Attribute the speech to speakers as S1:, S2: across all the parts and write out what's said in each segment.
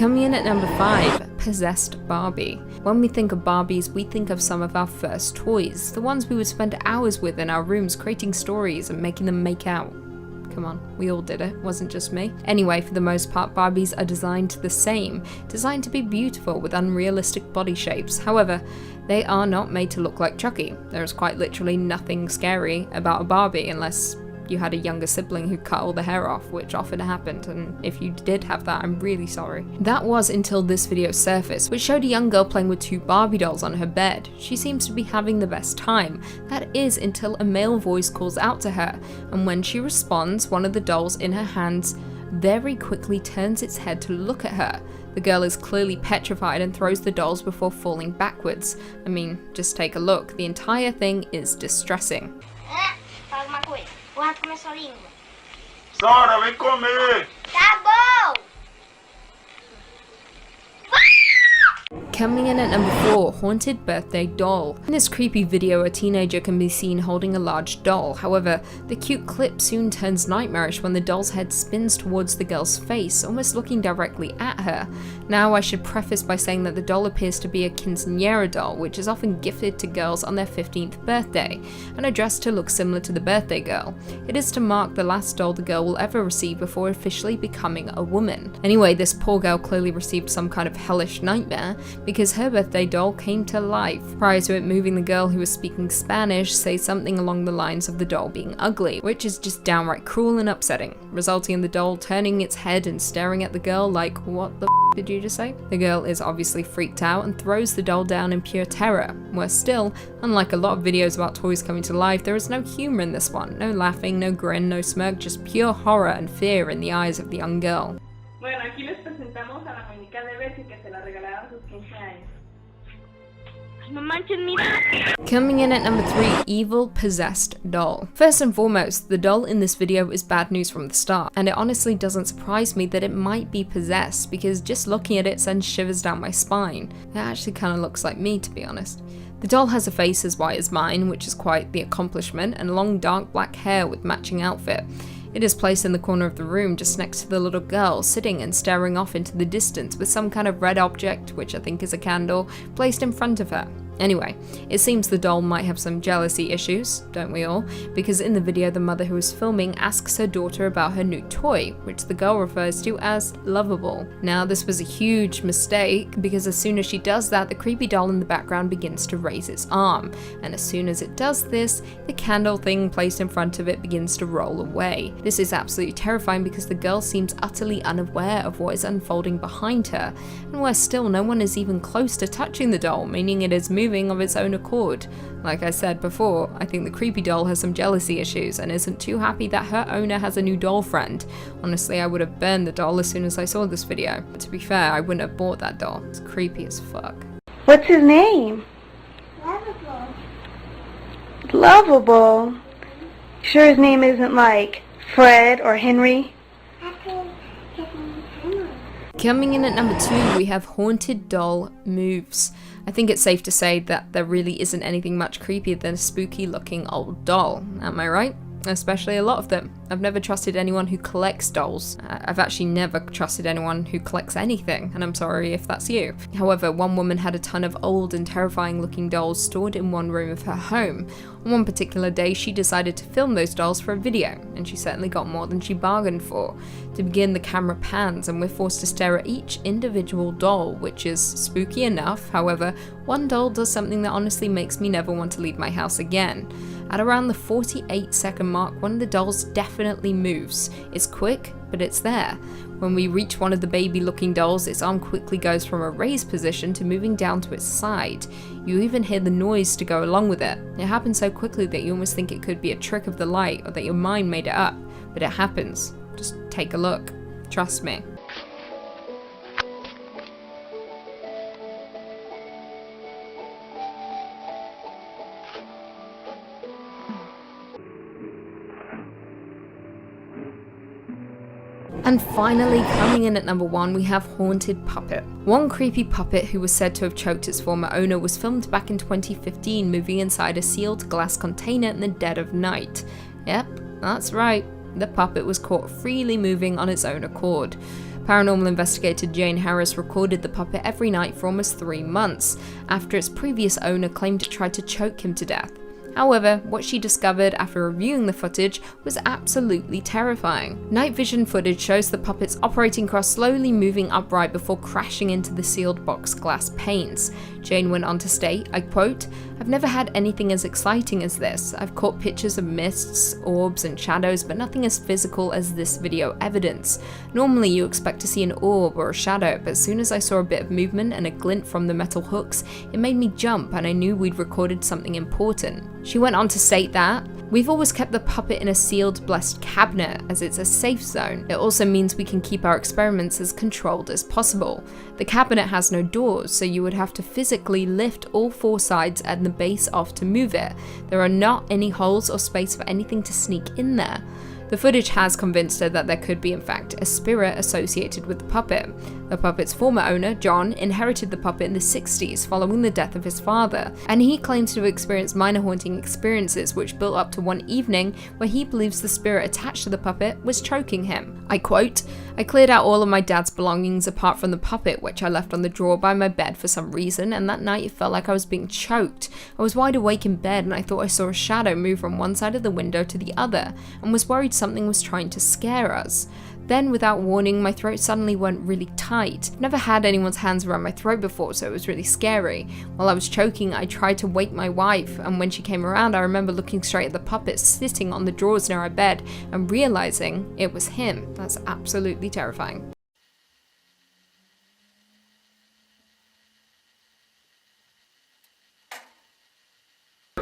S1: Coming in at number 5, Possessed Barbie. When we think of Barbies, we think of some of our first toys, the ones we would spend hours with in our rooms creating stories and making them make out. Come on, we all did it, wasn't just me. Anyway, for the most part, Barbies are designed the same, designed to be beautiful with unrealistic body shapes. However, they are not made to look like Chucky. There is quite literally nothing scary about a Barbie unless you had a younger sibling who cut all the hair off, which often happened, and if you did have that, I'm really sorry. That was until this video surfaced, which showed a young girl playing with 2 Barbie dolls on her bed. She seems to be having the best time. That is until a male voice calls out to her, and when she responds, one of the dolls in her hands very quickly turns its head to look at her. The girl is clearly petrified and throws the dolls before falling backwards. I mean, just take a look. The entire thing is distressing.
S2: Vai comer sua língua.
S3: Sora, vem comer!
S2: Tá bom!
S1: Coming in at number 4, Haunted Birthday Doll. In this creepy video, a teenager can be seen holding a large doll. However, the cute clip soon turns nightmarish when the doll's head spins towards the girl's face, almost looking directly at her. Now, I should preface by saying that the doll appears to be a quinceañera doll, which is often gifted to girls on their 15th birthday, and are dressed to look similar to the birthday girl. It is to mark the last doll the girl will ever receive before officially becoming a woman. Anyway, this poor girl clearly received some kind of hellish nightmare, because her birthday doll came to life. Prior to it moving, the girl who was speaking Spanish says something along the lines of the doll being ugly, which is just downright cruel and upsetting, resulting in the doll turning its head and staring at the girl like, what the f did you just say? The girl is obviously freaked out and throws the doll down in pure terror. Worse still, unlike a lot of videos about toys coming to life, there is no humor in this one. No laughing, no grin, no smirk, just pure horror and fear in the eyes of the young girl.
S4: Bueno, aquí les presentamos a la muñeca de Bessie que se la regalaron a sus 15 años.
S2: No manches, mira.
S1: Coming in at number 3, Evil Possessed Doll. First and foremost, the doll in this video is bad news from the start, and it honestly doesn't surprise me that it might be possessed, because just looking at it sends shivers down my spine. It actually kind of looks like me, to be honest. The doll has a face as white as mine, which is quite the accomplishment, and long dark black hair with matching outfit. It is placed in the corner of the room just next to the little girl, sitting and staring off into the distance with some kind of red object, which I think is a candle, placed in front of her. Anyway, it seems the doll might have some jealousy issues, don't we all? Because in the video, the mother who is filming asks her daughter about her new toy, which the girl refers to as Lovable. Now, this was a huge mistake, because as soon as she does that, the creepy doll in the background begins to raise its arm. And as soon as it does this, the candle thing placed in front of it begins to roll away. This is absolutely terrifying because the girl seems utterly unaware of what is unfolding behind her. And worse still, no one is even close to touching the doll, meaning it is moving of its own accord. Like I said before, I think the creepy doll has some jealousy issues and isn't too happy that her owner has a new doll friend. Honestly, I would have burned the doll as soon as I saw this video. But to be fair, I wouldn't have bought that doll. It's creepy as fuck.
S5: What's his name?
S2: Lovable.
S5: Lovable? Sure his name isn't like Fred or Henry?
S2: I think his name is Henry.
S1: Coming in at number 2, we have Haunted Doll Moves. I think it's safe to say that there really isn't anything much creepier than a spooky looking old doll, am I right? Especially a lot of them. I've never trusted anyone who collects dolls. I've actually never trusted anyone who collects anything, and I'm sorry if that's you. However, one woman had a ton of old and terrifying looking dolls stored in one room of her home. On one particular day, she decided to film those dolls for a video, and she certainly got more than she bargained for. To begin, the camera pans, and we're forced to stare at each individual doll, which is spooky enough. However, one doll does something that honestly makes me never want to leave my house again. At around the 48-second mark, one of the dolls definitely moves. It's quick, but it's there. When we reach one of the baby-looking dolls, its arm quickly goes from a raised position to moving down to its side. You even hear the noise to go along with it. It happens so quickly that you almost think it could be a trick of the light or that your mind made it up. But it happens. Just take a look. Trust me. And finally, coming in at number 1, we have Haunted Puppet. One creepy puppet who was said to have choked its former owner was filmed back in 2015 moving inside a sealed glass container in the dead of night. Yep, that's right. The puppet was caught freely moving on its own accord. Paranormal investigator Jane Harris recorded the puppet every night for almost 3 months, after its previous owner claimed it tried to choke him to death. However, what she discovered after reviewing the footage was absolutely terrifying. Night vision footage shows the puppets operating across, slowly moving upright before crashing into the sealed box glass panes. Jane went on to state, I quote, "I've never had anything as exciting as this. I've caught pictures of mists, orbs, and shadows, but nothing as physical as this video evidence. Normally you expect to see an orb or a shadow, but as soon as I saw a bit of movement and a glint from the metal hooks, it made me jump and I knew we'd recorded something important." She went on to state that, "We've always kept the puppet in a sealed, blessed cabinet, as it's a safe zone. It also means we can keep our experiments as controlled as possible. The cabinet has no doors, so you would have to physically lift all 4 sides and the base off to move it. There are not any holes or space for anything to sneak in there." The footage has convinced her that there could be, in fact, a spirit associated with the puppet. The puppet's former owner, John, inherited the puppet in the 60s following the death of his father, and he claims to have experienced minor haunting experiences which built up to one evening where he believes the spirit attached to the puppet was choking him. I quote, "I cleared out all of my dad's belongings apart from the puppet, which I left on the drawer by my bed for some reason, and that night it felt like I was being choked. I was wide awake in bed and I thought I saw a shadow move from one side of the window to the other, and was worried something was trying to scare us. Then, without warning, my throat suddenly went really tight. I've never had anyone's hands around my throat before, so it was really scary. While I was choking, I tried to wake my wife, and when she came around, I remember looking straight at the puppet sitting on the drawers near our bed and realizing it was him." That's absolutely terrifying.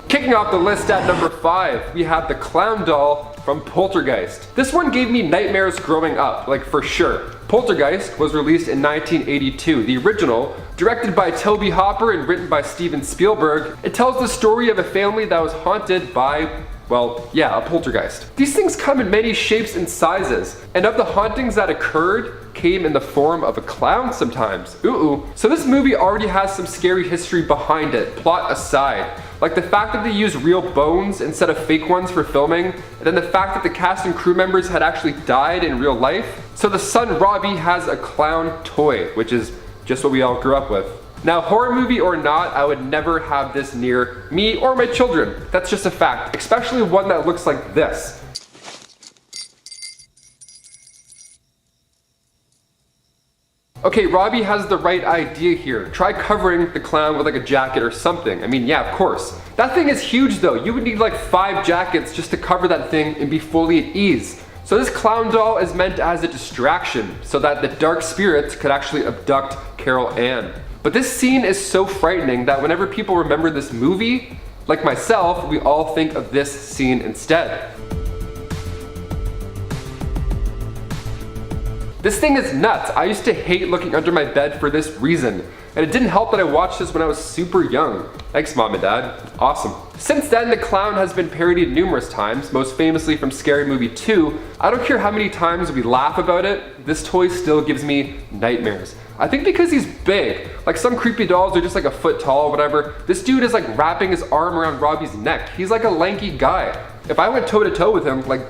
S6: Kicking off the list at number 5, we have the clown doll from Poltergeist. This one gave me nightmares growing up, like for sure. Poltergeist was released in 1982. The original, directed by Toby Hopper and written by Steven Spielberg, it tells the story of a family that was haunted by, well, yeah, a poltergeist. These things come in many shapes and sizes, and of the hauntings that occurred, came in the form of a clown sometimes. Ooh. So this movie already has some scary history behind it, plot aside. Like the fact that they used real bones instead of fake ones for filming, and then the fact that the cast and crew members had actually died in real life. So the son Robbie has a clown toy, which is just what we all grew up with. Now, horror movie or not, I would never have this near me or my children. That's just a fact, especially one that looks like this. Okay, Robbie has the right idea here. Try covering the clown with like a jacket or something. I mean, yeah, of course. That thing is huge though. You would need like 5 jackets just to cover that thing and be fully at ease. So this clown doll is meant as a distraction so that the dark spirits could actually abduct Carol Ann. But this scene is so frightening that whenever people remember this movie, like myself, we all think of this scene instead. This thing is nuts. I used to hate looking under my bed for this reason. And it didn't help that I watched this when I was super young. Thanks, Mom and Dad. Awesome. Since then, the clown has been parodied numerous times, most famously from Scary Movie 2. I don't care how many times we laugh about it, this toy still gives me nightmares. I think because he's big. Like some creepy dolls are just like a foot tall or whatever. This dude is like wrapping his arm around Robbie's neck. He's like a lanky guy. If I went toe to toe with him, like,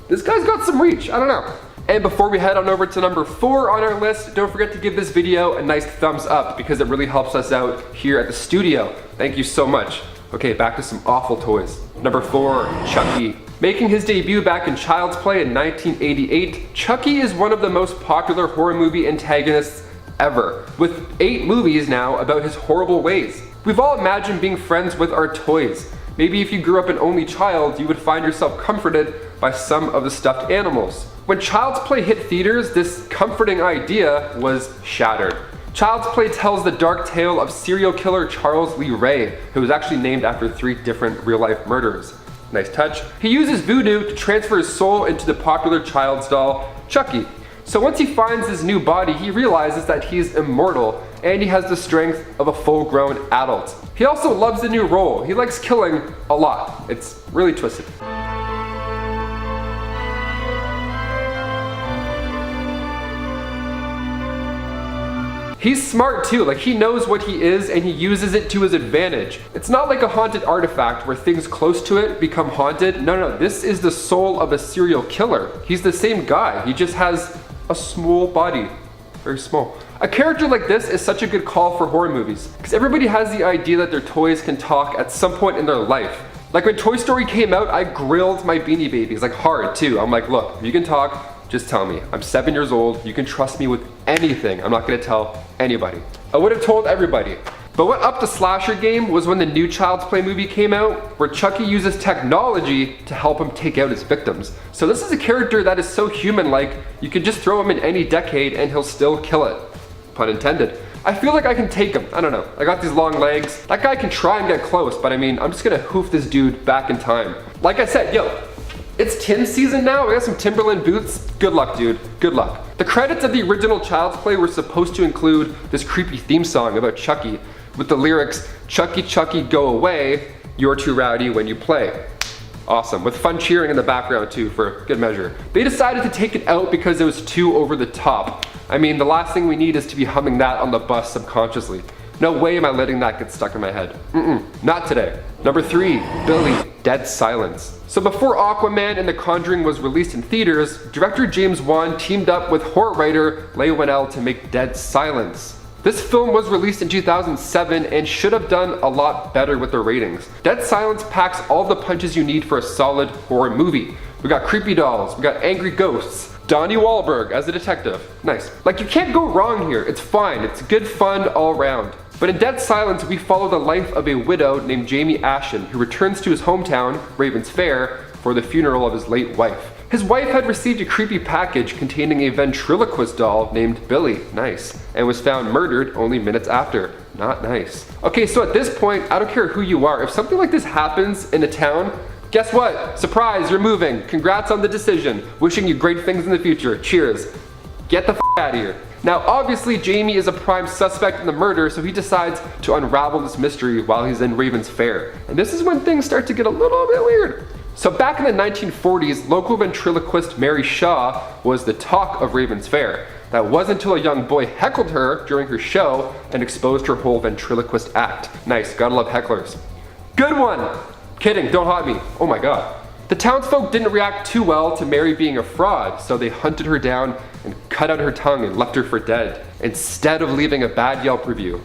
S6: this guy's got some reach, I don't know. And before we head on over to number 4 on our list, don't forget to give this video a nice thumbs up because it really helps us out here at the studio. Thank you so much. Okay, back to some awful toys. Number 4, Chucky. Making his debut back in Child's Play in 1988, Chucky is one of the most popular horror movie antagonists ever, with 8 movies now about his horrible ways. We've all imagined being friends with our toys. Maybe if you grew up an only child, you would find yourself comforted by some of the stuffed animals. When Child's Play hit theaters, this comforting idea was shattered. Child's Play tells the dark tale of serial killer Charles Lee Ray, who was actually named after 3 different real-life murderers. Nice touch. He uses voodoo to transfer his soul into the popular child's doll, Chucky. So once he finds his new body, he realizes that he's immortal, and he has the strength of a full-grown adult. He also loves the new role. He likes killing a lot. It's really twisted. He's smart too, like he knows what he is and he uses it to his advantage. It's not like a haunted artifact where things close to it become haunted. No, this is the soul of a serial killer. He's the same guy, he just has a small body. Very small. A character like this is such a good call for horror movies, because everybody has the idea that their toys can talk at some point in their life. Like when Toy Story came out, I grilled my Beanie Babies, like hard too. I'm like, look, if you can talk, just tell me. I'm 7 years old, you can trust me with anything. I'm not gonna tell anybody. I would have told everybody. But what upped the slasher game was when the new Child's Play movie came out, where Chucky uses technology to help him take out his victims. So this is a character that is so human-like, you can just throw him in any decade and he'll still kill it. Pun intended. I feel like I can take him. I don't know. I got these long legs. That guy can try and get close, but I mean, I'm just gonna hoof this dude back in time. Like I said, yo, it's Tim season now. We got some Timberland boots. Good luck, dude. Good luck. The credits of the original Child's Play were supposed to include this creepy theme song about Chucky with the lyrics, "Chucky, Chucky, go away. You're too rowdy when you play." Awesome, with fun cheering in the background too for good measure. They decided to take it out because it was too over the top. I mean, the last thing we need is to be humming that on the bus subconsciously. No way am I letting that get stuck in my head. Not today. Number 3, Billy, Dead Silence. So before Aquaman and The Conjuring was released in theaters, director James Wan teamed up with horror writer Leigh Whannell to make Dead Silence. This film was released in 2007 and should have done a lot better with the ratings. Dead Silence packs all the punches you need for a solid horror movie. We got creepy dolls, we got angry ghosts, Donnie Wahlberg as a detective. Nice. Like, you can't go wrong here. It's fine. It's good fun all around. But in Dead Silence, we follow the life of a widow named Jamie Ashen who returns to his hometown, Ravens Fair, for the funeral of his late wife. His wife had received a creepy package containing a ventriloquist doll named Billy, nice, and was found murdered only minutes after, not nice. Okay, so at this point, I don't care who you are, if something like this happens in a town, guess what? Surprise, you're moving. Congrats on the decision. Wishing you great things in the future. Cheers. Get the f out of here. Now, obviously, Jamie is a prime suspect in the murder, so he decides to unravel this mystery while he's in Ravens Fair. And this is when things start to get a little bit weird. So back in the 1940s, local ventriloquist Mary Shaw was the talk of Ravens Fair. That wasn't until a young boy heckled her during her show and exposed her whole ventriloquist act. Nice, gotta love hecklers. Good one! Kidding, don't haunt me. Oh my god. The townsfolk didn't react too well to Mary being a fraud, so they hunted her down and cut out her tongue and left her for dead, instead of leaving a bad Yelp review.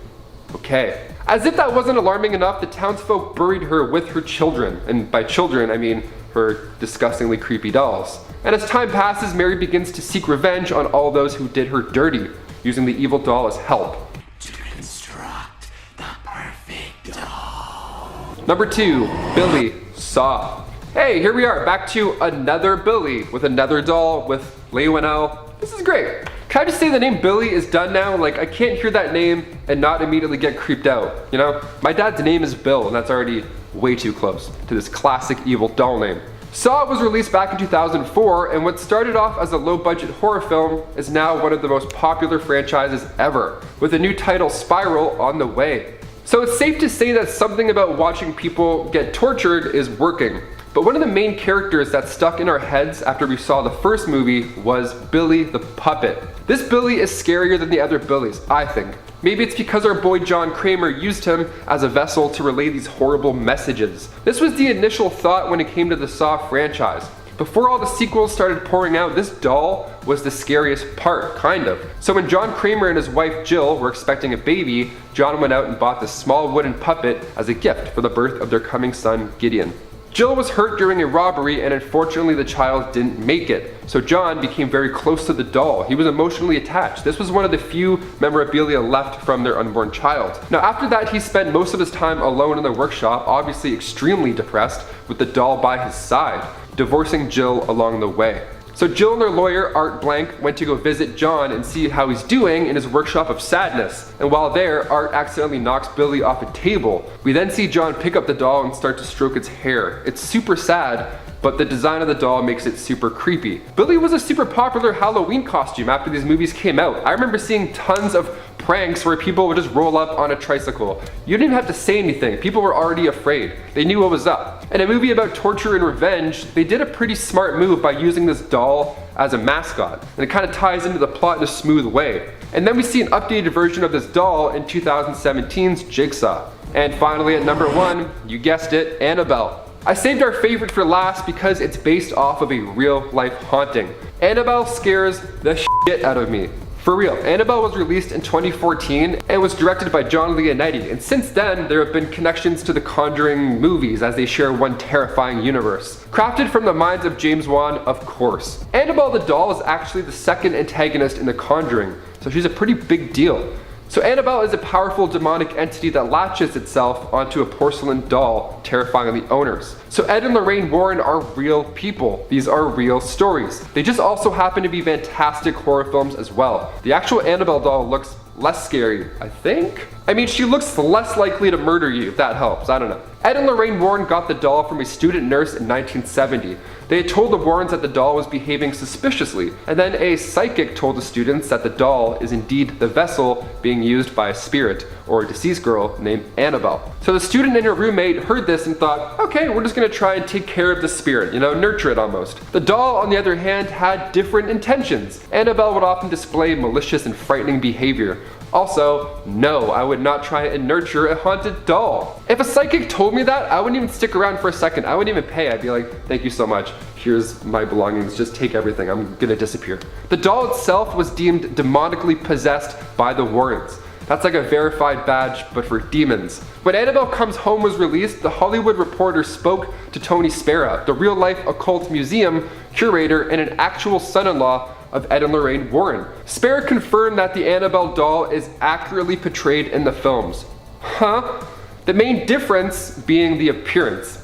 S6: Okay. As if that wasn't alarming enough, the townsfolk buried her with her children, and by children I mean her disgustingly creepy dolls. And as time passes, Mary begins to seek revenge on all those who did her dirty, using the evil doll as help.
S7: To construct the perfect doll.
S6: Number 2, Billy, Saw. Hey, here we are, back to another Billy with another doll with Leigh Whannell. This is great. Can I just say the name Billy is done now? Like, I can't hear that name and not immediately get creeped out, you know? My dad's name is Bill, and that's already way too close to this classic evil doll name. Saw was released back in 2004, and what started off as a low-budget horror film is now one of the most popular franchises ever, with a new title, Spiral, on the way. So it's safe to say that something about watching people get tortured is working. But one of the main characters that stuck in our heads after we saw the first movie was Billy the Puppet. This Billy is scarier than the other Billies, I think. Maybe it's because our boy John Kramer used him as a vessel to relay these horrible messages. This was the initial thought when it came to the Saw franchise. Before all the sequels started pouring out, this doll was the scariest part, kind of. So when John Kramer and his wife Jill were expecting a baby, John went out and bought this small wooden puppet as a gift for the birth of their coming son, Gideon. Jill was hurt during a robbery, and unfortunately the child didn't make it. So John became very close to the doll. He was emotionally attached. This was one of the few memorabilia left from their unborn child. Now after that, he spent most of his time alone in the workshop, obviously extremely depressed, with the doll by his side, divorcing Jill along the way. So Jill and their lawyer, Art Blank, went to go visit John and see how he's doing in his workshop of sadness. And while there, Art accidentally knocks Billy off a table. We then see John pick up the doll and start to stroke its hair. It's super sad, but the design of the doll makes it super creepy. Billy was a super popular Halloween costume after these movies came out. I remember seeing tons of pranks where people would just roll up on a tricycle. You didn't even have to say anything. People were already afraid. They knew what was up. In a movie about torture and revenge, they did a pretty smart move by using this doll as a mascot. And it kind of ties into the plot in a smooth way. And then we see an updated version of this doll in 2017's Jigsaw. And finally at number 1, you guessed it, Annabelle. I saved our favorite for last because it's based off of a real life haunting. Annabelle scares the shit out of me. For real, Annabelle was released in 2014 and was directed by John Leonetti, and since then there have been connections to the Conjuring movies as they share one terrifying universe. Crafted from the minds of James Wan, of course. Annabelle the doll is actually the second antagonist in The Conjuring, so she's a pretty big deal. So Annabelle is a powerful demonic entity that latches itself onto a porcelain doll, terrifying the owners. So Ed and Lorraine Warren are real people. These are real stories. They just also happen to be fantastic horror films as well. The actual Annabelle doll looks less scary, I think? I mean, she looks less likely to murder you, if that helps, I don't know. Ed and Lorraine Warren got the doll from a student nurse in 1970. They had told the Warrens that the doll was behaving suspiciously, and then a psychic told the students that the doll is indeed the vessel being used by a spirit, or a deceased girl named Annabelle. So the student and her roommate heard this and thought, okay, we're just gonna try and take care of the spirit, you know, nurture it almost. The doll, on the other hand, had different intentions. Annabelle would often display malicious and frightening behavior. Also, no, I would not try and nurture a haunted doll. If a psychic told me that, I wouldn't even stick around for a second. I wouldn't even pay. I'd be like, thank you so much. Here's my belongings, just take everything. I'm gonna disappear. The doll itself was deemed demonically possessed by the Warrens. That's like a verified badge, but for demons. When Annabelle Comes Home was released, The Hollywood Reporter spoke to Tony Spera, the real-life occult museum curator and an actual son-in-law of Ed and Lorraine Warren. Spera confirmed that the Annabelle doll is accurately portrayed in the films. Huh? The main difference being the appearance.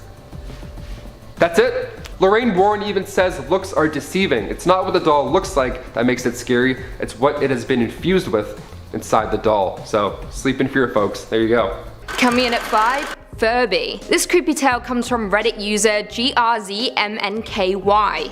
S6: That's it. Lorraine Warren even says looks are deceiving. It's not what the doll looks like that makes it scary, it's what it has been infused with inside the doll. So sleep in fear, folks. There you go.
S1: Coming in at 5, Furby. This creepy tale comes from Reddit user GRZMNKY,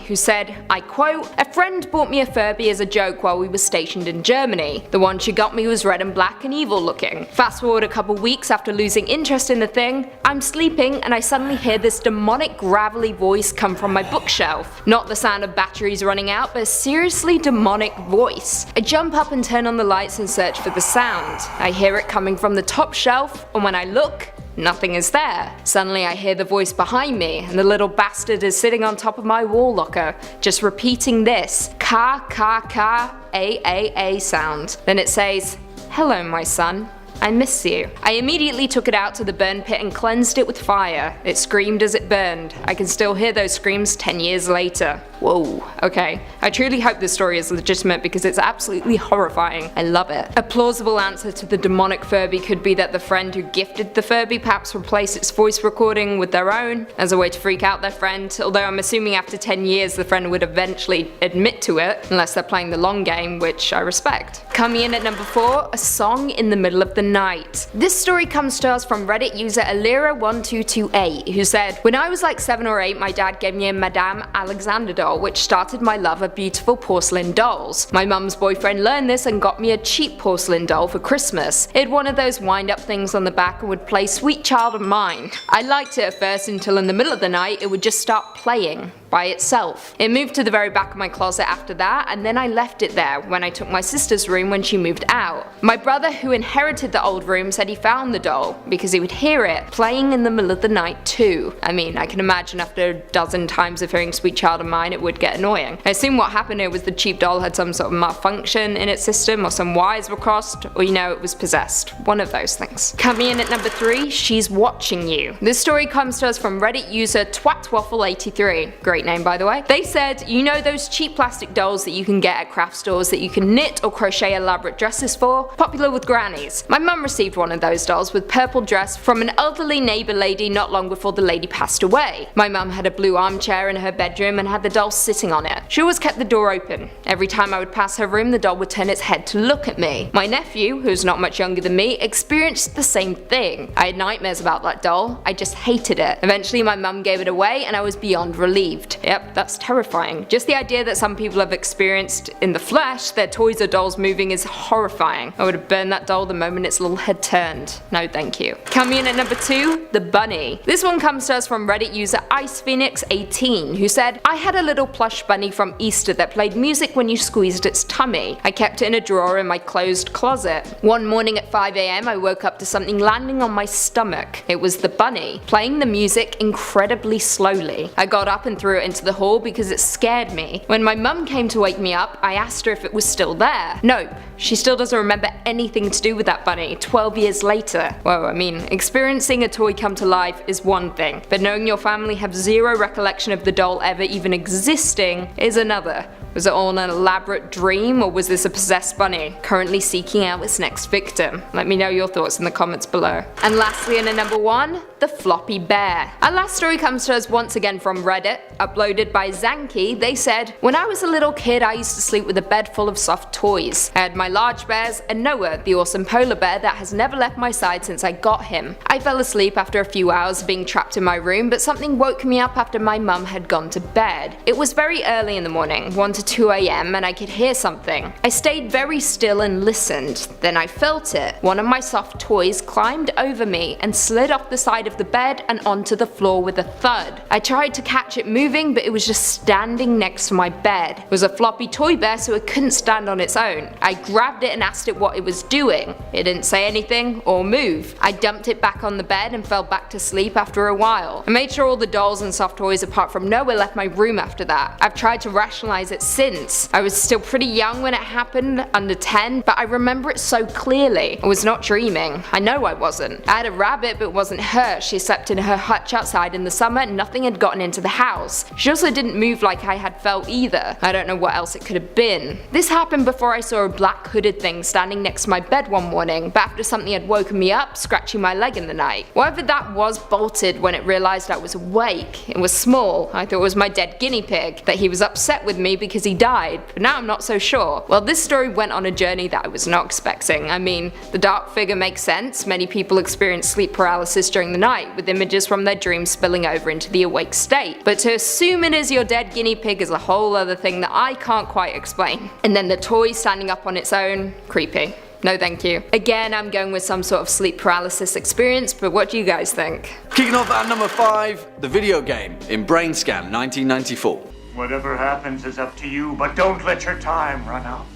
S1: who said, I quote, "A friend bought me a Furby as a joke while we were stationed in Germany. The one she got me was red and black and evil looking. Fast forward a couple weeks after losing interest in the thing, I'm sleeping and I suddenly hear this demonic gravelly voice come from my bookshelf. Not the sound of batteries running out, but a seriously demonic voice. I jump up and turn on the lights and search for the sound. I hear it coming from the top shelf, and when I look, nothing is there. Suddenly I hear the voice behind me, and the little bastard is sitting on top of my wall locker, just repeating this ka ka ka a sound. Then it says, hello my son, I miss you. I immediately took it out to the burn pit and cleansed it with fire. It screamed as it burned. I can still hear those screams 10 years later. Whoa, okay. I truly hope this story is legitimate because it's absolutely horrifying. I love it. A plausible answer to the demonic Furby could be that the friend who gifted the Furby perhaps replaced its voice recording with their own as a way to freak out their friend, although I'm assuming after 10 years the friend would eventually admit to it, unless they're playing the long game, which I respect. Coming in at number 4, a song in the middle of the night. This story comes to us from Reddit user Alira1228, who said, when I was like 7 or 8, my dad gave me a Madame Alexander doll, which started my love of beautiful porcelain dolls. My mum's boyfriend learned this and got me a cheap porcelain doll for Christmas. It had one of those wind-up things on the back and would play Sweet Child of Mine. I liked it at first until in the middle of the night it would just start playing by itself. It moved to the very back of my closet after that, and then I left it there when I took my sister's room when she moved out. My brother, who inherited the old room, said he found the doll because he would hear it playing in the middle of the night too. I mean, I can imagine after a dozen times of hearing Sweet Child of Mine it would get annoying. I assume what happened here was the cheap doll had some sort of malfunction in its system, or some wires were crossed, or you know, it was possessed. One of those things. Coming in at number 3, She's Watching You. This story comes to us from Reddit user Twatwaffle83. Great name, by the way. They said, you know those cheap plastic dolls that you can get at craft stores that you can knit or crochet elaborate dresses for? Popular with grannies. My mum received one of those dolls with purple dress from an elderly neighbour lady not long before the lady passed away. My mum had a blue armchair in her bedroom and had the doll sitting on it. She always kept the door open. Every time I would pass her room, the doll would turn its head to look at me. My nephew, who's not much younger than me, experienced the same thing. I had nightmares about that doll. I just hated it. Eventually my mum gave it away and I was beyond relieved. beast. Yep, that's terrifying. Just the idea that some people have experienced in the flesh their toys or dolls moving is horrifying. I would have burned that doll the moment its little head turned. No thank you. Coming in at number 2, the bunny. This one comes to us from Reddit user IcePhoenix18, who said, I had a little plush bunny from Easter that played music when you squeezed its tummy. I kept it in a drawer in my closed closet. One morning at 5 AM I woke up to something landing on my stomach. It was the bunny, playing the music incredibly slowly. I got up and threw it into the hall because it scared me. When my mum came to wake me up, I asked her if it was still there. Nope, she still doesn't remember anything to do with that bunny 12 years later. Well, I mean, experiencing a toy come to life is one thing, but knowing your family have zero recollection of the doll ever even existing is another. Was it all an elaborate dream, or was this a possessed bunny currently seeking out its next victim? Let me know your thoughts in the comments below. And lastly, in at number 1, the floppy bear. Our last story comes to us once again from Reddit, uploaded by Zanky. They said, when I was a little kid I used to sleep with a bed full of soft toys. I had my large bears and Noah, the awesome polar bear that has never left my side since I got him. I fell asleep after a few hours of being trapped in my room, but something woke me up after my mum had gone to bed. It was very early in the morning, 1 to 2 AM, and I could hear something. I stayed very still and listened. Then I felt it. One of my soft toys climbed over me and slid off the side of the bed and onto the floor with a thud. I tried to catch it moving, but it was just standing next to my bed. It was a floppy toy bear, so it couldn't stand on its own. I grabbed it and asked it what it was doing. It didn't say anything or move. I dumped it back on the bed and fell back to sleep after a while. I made sure all the dolls and soft toys apart from Noah left my room after that. I've tried to rationalize it since. I was still pretty young when it happened, under 10, but I remember it so clearly. I was not dreaming. I know I wasn't. I had a rabbit, but it wasn't her. She slept in her hutch outside in the summer and nothing had gotten into the house. She also didn't move like I had felt either. I don't know what else it could have been. This happened before I saw a black hooded thing standing next to my bed one morning, but after something had woken me up, scratching my leg in the night. Whatever that was bolted when it realized I was awake. It was small. I thought it was my dead guinea pig, that he was upset with me because he died, but now I'm not so sure. Well, this story went on a journey that I was not expecting. I mean, the dark figure makes sense. Many people experience sleep paralysis during the night, with images from their dreams spilling over into the awake state. But to assume it is your dead guinea pig is a whole other thing that I can't quite explain. And then the toy standing up on its own, creepy. No thank you. Again, I'm going with some sort of sleep paralysis experience, but what do you guys think?
S8: Kicking off at number 5, the video game in Brain Scan 1994.
S3: Whatever happens is up to you, but don't let your time run out.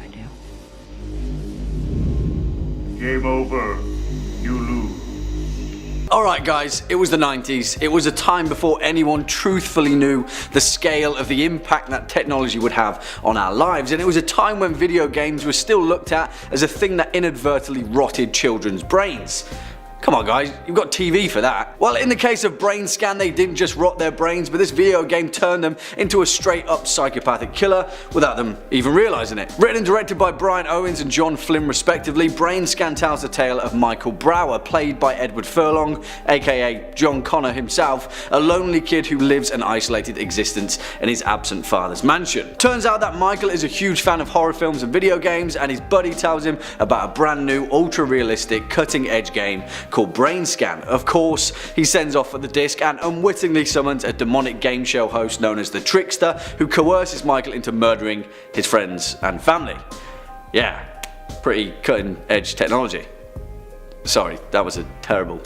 S1: I do.
S3: Game over. You lose.
S8: Alright guys, it was the 90s. It was a time before anyone truthfully knew the scale of the impact that technology would have on our lives, and it was a time when video games were still looked at as a thing that inadvertently rotted children's brains. Come on guys, you've got TV for that. Well, in the case of Brain Scan, they didn't just rot their brains, but this video game turned them into a straight up psychopathic killer without them even realizing it. Written and directed by Brian Owens and John Flynn respectively, Brain Scan tells the tale of Michael Brower, played by Edward Furlong, aka John Connor himself, a lonely kid who lives an isolated existence in his absent father's mansion. Turns out that Michael is a huge fan of horror films and video games, and his buddy tells him about a brand new, ultra realistic, cutting edge game called Brain Scan. Of course, he sends off for the disc and unwittingly summons a demonic game show host known as the Trickster, who coerces Michael into murdering his friends and family. Yeah, pretty cutting edge technology. Sorry, that was a terrible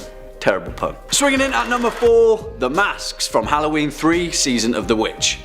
S8: pun. Swinging in at number 4, The Masks from Halloween 3 Season of the Witch.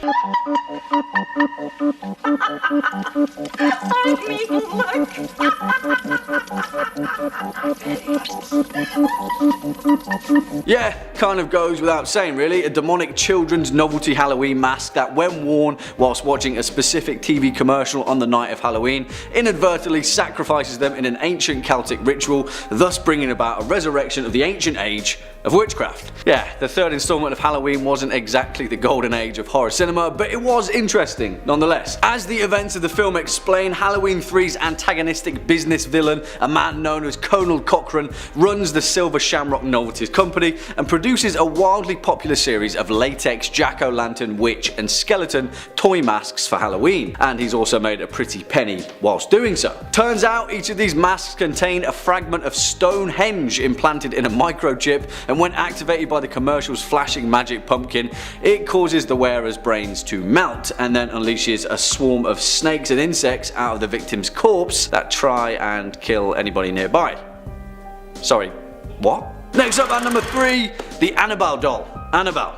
S8: Yeah, kind of goes without saying really, a demonic children's novelty Halloween mask that when worn whilst watching a specific TV commercial on the night of Halloween, inadvertently sacrifices them in an ancient Celtic ritual, thus bringing about a resurrection of the ancient age of witchcraft. Yeah, the third installment of Halloween wasn't exactly the golden age of horror cinema, but it was interesting nonetheless. As the events of the film explain, Halloween 3's antagonistic business villain, a man known as Conal Cochran, runs the Silver Shamrock Novelties Company and produces a wildly popular series of latex jack-o'-lantern, witch and skeleton toy masks for Halloween, and he's also made a pretty penny whilst doing so. Turns out each of these masks contain a fragment of Stonehenge implanted in a microchip, and when activated by the commercial's flashing magic pumpkin, it causes the wearer's brains to melt and then unleashes a swarm of snakes and insects out of the victim's corpse that try and kill anybody nearby. Sorry, what? Next up at number 3, the Annabelle doll. Annabelle.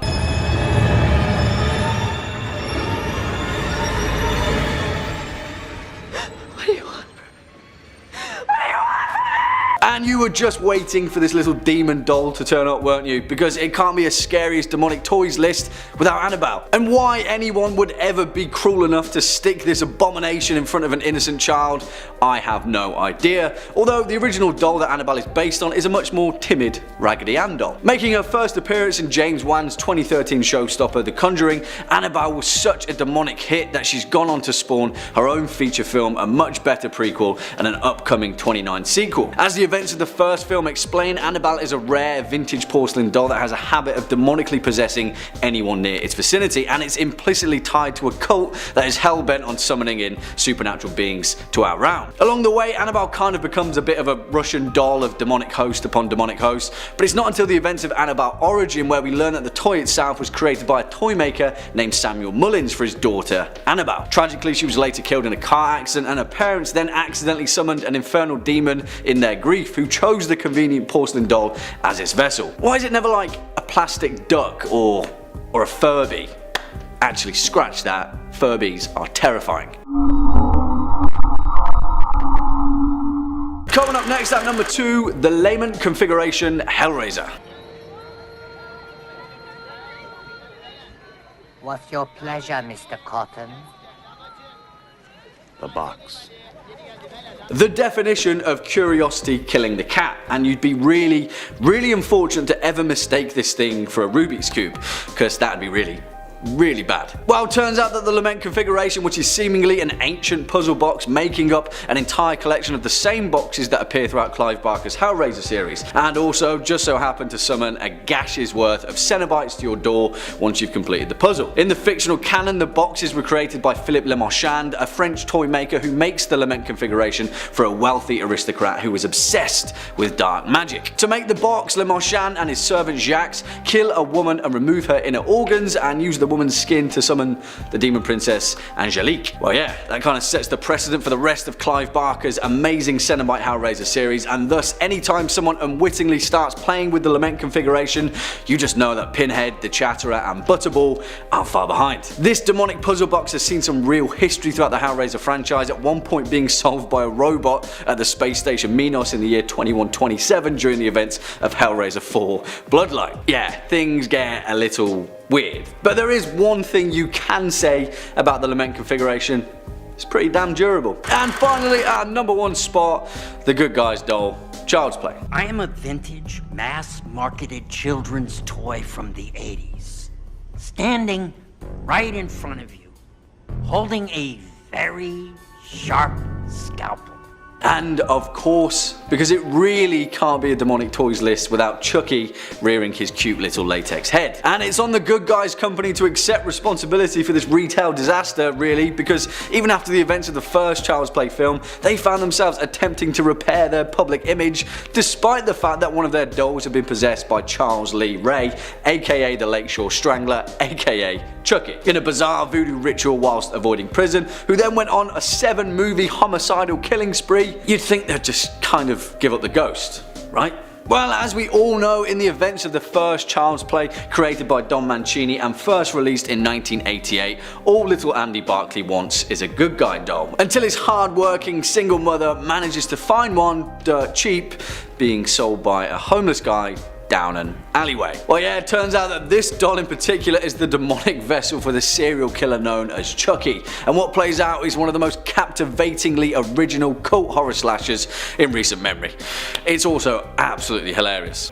S8: And you were just waiting for this little demon doll to turn up, weren't you? Because it can't be a scariest demonic toys list without Annabelle. And why anyone would ever be cruel enough to stick this abomination in front of an innocent child, I have no idea. Although the original doll that Annabelle is based on is a much more timid Raggedy Ann doll. Making her first appearance in James Wan's 2013 showstopper The Conjuring, Annabelle was such a demonic hit that she's gone on to spawn her own feature film, a much better prequel, and an upcoming 2029 sequel. As the events of the first film explain, Annabelle is a rare vintage porcelain doll that has a habit of demonically possessing anyone near its vicinity, and it's implicitly tied to a cult that is hell-bent on summoning in supernatural beings to our realm. Along the way, Annabelle kind of becomes a bit of a Russian doll of demonic host upon demonic host, but it's not until the events of Annabelle Origin where we learn that the toy itself was created by a toy maker named Samuel Mullins for his daughter, Annabelle. Tragically, she was later killed in a car accident, and her parents then accidentally summoned an infernal demon in their grief who chose the convenient porcelain doll as its vessel. Why is it never like a plastic duck or a Furby? Actually, scratch that. Furbies are terrifying. Coming up next at number 2, the Lament Configuration Hellraiser.
S9: What's your pleasure, Mr. Cotton?
S7: The box.
S8: The definition of curiosity killing the cat, and you'd be really unfortunate to ever mistake this thing for a Rubik's Cube, because that'd be really bad. Well, turns out that the Lament Configuration, which is seemingly an ancient puzzle box making up an entire collection of the same boxes that appear throughout Clive Barker's Hellraiser series, and also just so happened to summon a gash's worth of Cenobites to your door once you've completed the puzzle. In the fictional canon, the boxes were created by Philippe Le Marchand, a French toy maker who makes the Lament Configuration for a wealthy aristocrat who is obsessed with dark magic. To make the box, Le Marchand and his servant Jacques kill a woman and remove her inner organs and use the woman's skin to summon the demon princess Angelique. Well, yeah, that kind of sets the precedent for the rest of Clive Barker's amazing Cenobite Hellraiser series, and thus anytime someone unwittingly starts playing with the Lament Configuration, you just know that Pinhead, the Chatterer and Butterball aren't far behind. This demonic puzzle box has seen some real history throughout the Hellraiser franchise, at one point being solved by a robot at the space station Minos in the year 2127 during the events of Hellraiser 4 Bloodline. Yeah, things get a little weird. But there is one thing you can say about the Lament Configuration: it's pretty damn durable. And finally, at number 1 spot, the Good Guys doll, Child's Play.
S9: I am a vintage, mass-marketed children's toy from the 80s. Standing right in front of you, holding a very sharp scalpel.
S8: And of course, because it really can't be a demonic toys list without Chucky rearing his cute little latex head. And it's on the Good Guys company to accept responsibility for this retail disaster, really, because even after the events of the first Child's Play film, they found themselves attempting to repair their public image, despite the fact that one of their dolls had been possessed by Charles Lee Ray, aka the Lakeshore Strangler, aka Chucky, in a bizarre voodoo ritual whilst avoiding prison, who then went on a 7-movie homicidal killing spree. You'd think they'd just kind of give up the ghost, right? Well, as we all know, in the events of the first Child's Play, created by Don Mancini and first released in 1988, all little Andy Barclay wants is a Good Guy doll, until his hard-working single mother manages to find one dirt cheap, being sold by a homeless guy down an alleyway. Well, yeah, it turns out that this doll in particular is the demonic vessel for the serial killer known as Chucky, and what plays out is one of the most captivatingly original cult horror slashers in recent memory. It's also absolutely hilarious.